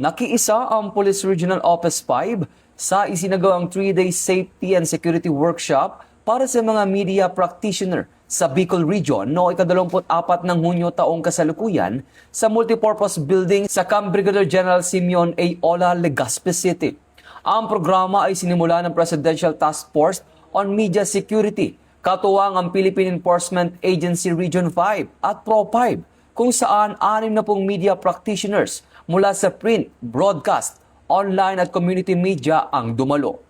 Nakiisa ang Police Regional Office 5 sa isinagawang 3-day safety and security workshop para sa mga media practitioner sa Bicol Region noong ika-24 ng Hunyo taong kasalukuyan sa multipurpose building sa Camp Brigadier General Simeon A. Ola, Legazpi City. Ang programa ay sinimula ng Presidential Task Force on Media Security, katuwang ang Philippine Enforcement Agency Region 5 at Pro 5, kung saan 60 media practitioners mula sa print, broadcast, online at community media ang dumalo.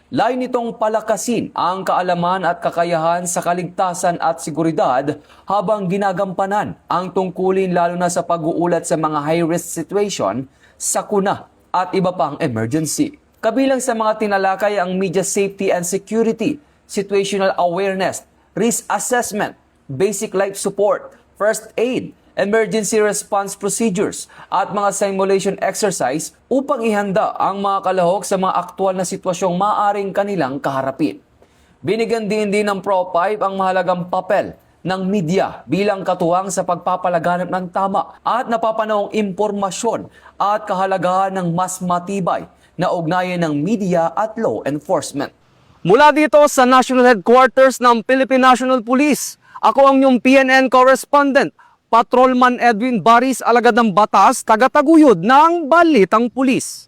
Layo nitong palakasin ang kaalaman at kakayahan sa kaligtasan at seguridad habang ginagampanan ang tungkulin lalo na sa pag-uulat sa mga high-risk situation, sakuna at iba pang emergency. Kabilang sa mga tinalakay ang media safety and security, situational awareness, risk assessment, basic life support, first aid, emergency response procedures at mga simulation exercise upang ihanda ang mga kalahok sa mga aktwal na sitwasyong maaring kanilang kaharapin. Binigyan din ng Pro 5 ang mahalagang papel ng media bilang katuwang sa pagpapalaganap ng tama at napapanahong impormasyon at kahalagahan ng mas matibay na ugnayan ng media at law enforcement. Mula dito sa National Headquarters ng Philippine National Police, ako ang inyong PNN correspondent, Patrolman Edwin Baris, alagad ng batas, taga-taguyod ng Balitang Pulis.